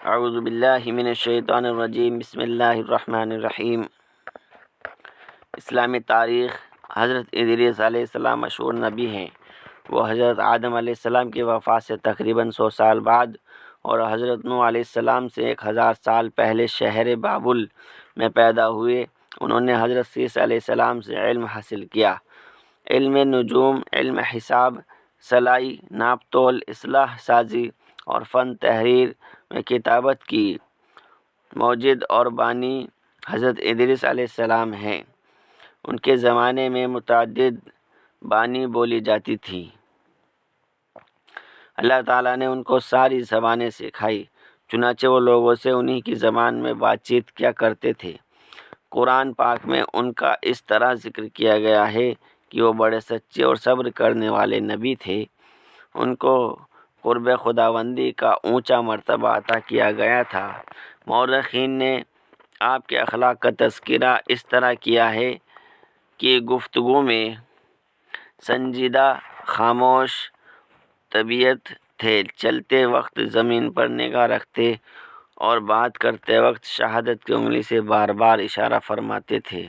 اعوذ باللہ من الشیطان الرجیم، بسم اللہ الرحمن الرحیم۔ اسلامی تاریخ۔ حضرت ادریس علیہ السلام مشہور نبی ہیں۔ وہ حضرت آدم علیہ السلام کی وفات سے تقریباً 100 سال بعد اور حضرت نوح علیہ السلام سے 1000 سال پہلے شہر بابل میں پیدا ہوئے۔ انہوں نے حضرت سیس علیہ السلام سے علم حاصل کیا، علم نجوم، علم حساب، سلائی، ناپ تول، اصلاح سازی اور فن تحریر میں کتابت کی۔ موجد اور بانی حضرت ادریس علیہ السلام ہیں۔ ان کے زمانے میں متعدد بانی بولی جاتی تھی۔ اللہ تعالیٰ نے ان کو ساری زبانیں سکھائی، چنانچہ وہ لوگوں سے انہی کی زبان میں بات چیت کیا کرتے تھے۔ قرآن پاک میں ان کا اس طرح ذکر کیا گیا ہے کہ وہ بڑے سچے اور صبر کرنے والے نبی تھے۔ ان کو قرب خداوندی کا اونچا مرتبہ عطا کیا گیا تھا۔ مورخین نے آپ کے اخلاق کا تذکرہ اس طرح کیا ہے کہ گفتگو میں سنجیدہ، خاموش طبیعت تھے، چلتے وقت زمین پر نگاہ رکھتے اور بات کرتے وقت شہادت کی انگلی سے بار بار اشارہ فرماتے تھے۔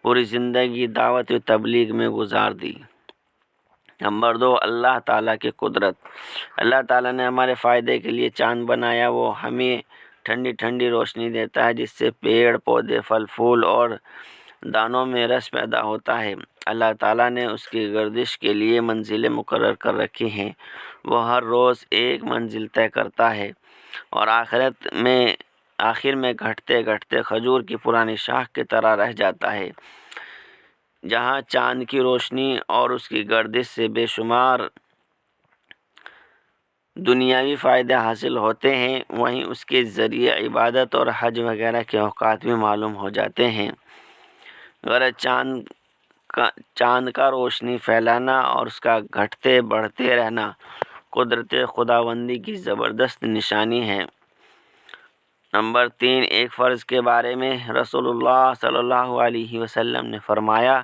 پوری زندگی دعوت و تبلیغ میں گزار دی۔ نمبر 2، اللہ تعالیٰ کی قدرت۔ اللہ تعالیٰ نے ہمارے فائدے کے لیے چاند بنایا۔ وہ ہمیں ٹھنڈی ٹھنڈی روشنی دیتا ہے، جس سے پیڑ پودے، پھل پھول اور دانوں میں رس پیدا ہوتا ہے۔ اللہ تعالیٰ نے اس کی گردش کے لیے منزلیں مقرر کر رکھی ہیں۔ وہ ہر روز ایک منزل طے کرتا ہے اور آخر میں گھٹتے گھٹتے کھجور کی پرانی شاخ کی طرح رہ جاتا ہے۔ جہاں چاند کی روشنی اور اس کی گردش سے بے شمار دنیاوی فائدے حاصل ہوتے ہیں، وہیں اس کے ذریعے عبادت اور حج وغیرہ کے اوقات بھی معلوم ہو جاتے ہیں۔ غرض چاند کا روشنی پھیلانا اور اس کا گھٹتے بڑھتے رہنا قدرت خداوندی کی زبردست نشانی ہے۔ نمبر 3، ایک فرض کے بارے میں رسول اللہ صلی اللہ علیہ وسلم نے فرمایا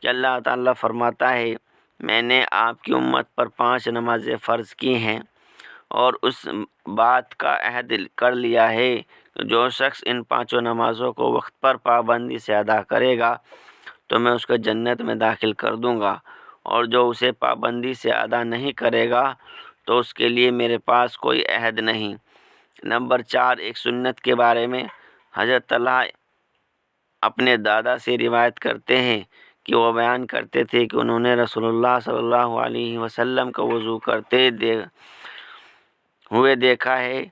کہ اللہ تعالیٰ فرماتا ہے، میں نے آپ کی امت پر 5 نمازیں فرض کی ہیں اور اس بات کا عہد کر لیا ہے کہ جو شخص ان 5 نمازوں کو وقت پر پابندی سے ادا کرے گا تو میں اس کو جنت میں داخل کر دوں گا، اور جو اسے پابندی سے ادا نہیں کرے گا تو اس کے لیے میرے پاس کوئی عہد نہیں۔ نمبر 4، ایک سنت کے بارے میں حضرت طلحہ اپنے دادا سے روایت کرتے ہیں کہ وہ بیان کرتے تھے کہ انہوں نے رسول اللہ صلی اللہ علیہ وسلم کو وضو کرتے ہوئے دیکھا ہے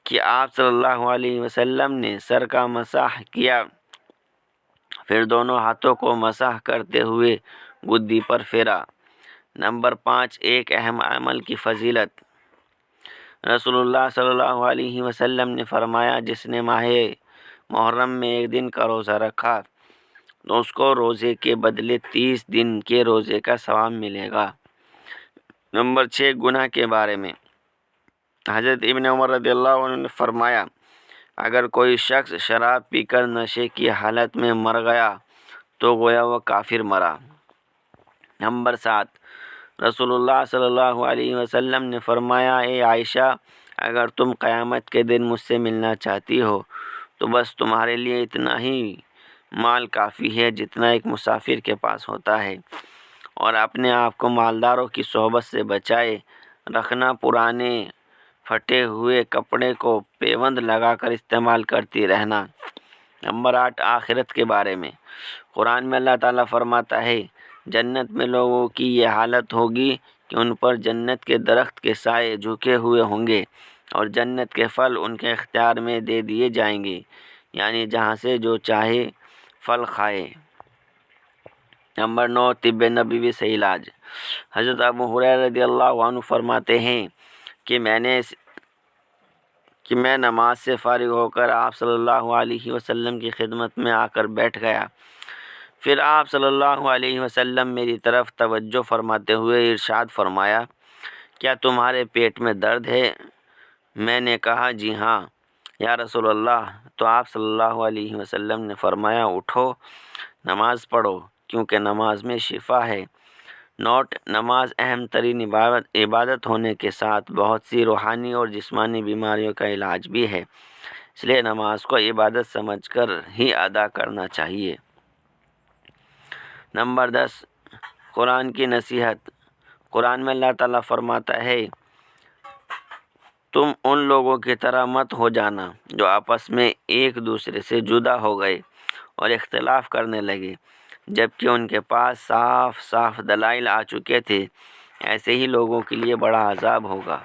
کہ آپ صلی اللہ علیہ وسلم نے سر کا مسح کیا، پھر دونوں ہاتھوں کو مسح کرتے ہوئے گدی پر پھیرا۔ نمبر 5، ایک اہم عمل کی فضیلت۔ رسول اللہ صلی اللہ علیہ وسلم نے فرمایا، جس نے ماہ محرم میں ایک دن کا روزہ رکھا تو اس کو روزے کے بدلے 30 دن کے روزے کا ثواب ملے گا۔ نمبر 6، گناہ کے بارے میں حضرت ابن عمر رضی اللہ عنہ نے فرمایا، اگر کوئی شخص شراب پی کر نشے کی حالت میں مر گیا تو گویا وہ کافر مرا۔ نمبر 7، رسول اللہ صلی اللہ علیہ وسلم نے فرمایا، اے عائشہ، اگر تم قیامت کے دن مجھ سے ملنا چاہتی ہو تو بس تمہارے لیے اتنا ہی مال کافی ہے جتنا ایک مسافر کے پاس ہوتا ہے، اور اپنے آپ کو مالداروں کی صحبت سے بچائے رکھنا۔ پرانے پھٹے ہوئے کپڑے کو پیوند لگا کر استعمال کرتی رہنا۔ نمبر 8، آخرت کے بارے میں قرآن میں اللہ تعالیٰ فرماتا ہے، جنت میں لوگوں کی یہ حالت ہوگی کہ ان پر جنت کے درخت کے سائے جھکے ہوئے ہوں گے اور جنت کے پھل ان کے اختیار میں دے دیے جائیں گے، یعنی جہاں سے جو چاہے پھل کھائے۔ نمبر 9، طب نبوی سے علاج۔ حضرت ابو ہریرہ رضی اللہ عنہ فرماتے ہیں کہ میں نماز سے فارغ ہو کر آپ صلی اللہ علیہ وسلم کی خدمت میں آ کر بیٹھ گیا۔ پھر آپ صلی اللہ علیہ وسلم میری طرف توجہ فرماتے ہوئے ارشاد فرمایا، کیا تمہارے پیٹ میں درد ہے؟ میں نے کہا، جی ہاں یا رسول اللہ۔ تو آپ صلی اللہ علیہ وسلم نے فرمایا، اٹھو، نماز پڑھو، کیونکہ نماز میں شفا ہے۔ نوٹ: نماز اہم ترین عبادت ہونے کے ساتھ بہت سی روحانی اور جسمانی بیماریوں کا علاج بھی ہے، اس لیے نماز کو عبادت سمجھ کر ہی ادا کرنا چاہیے۔ نمبر 10، قرآن کی نصیحت۔ قرآن میں اللہ تعالیٰ فرماتا ہے، تم ان لوگوں کی طرح مت ہو جانا جو آپس میں ایک دوسرے سے جدا ہو گئے اور اختلاف کرنے لگے، جبکہ ان کے پاس صاف صاف دلائل آ چکے تھے، ایسے ہی لوگوں کے لیے بڑا عذاب ہوگا۔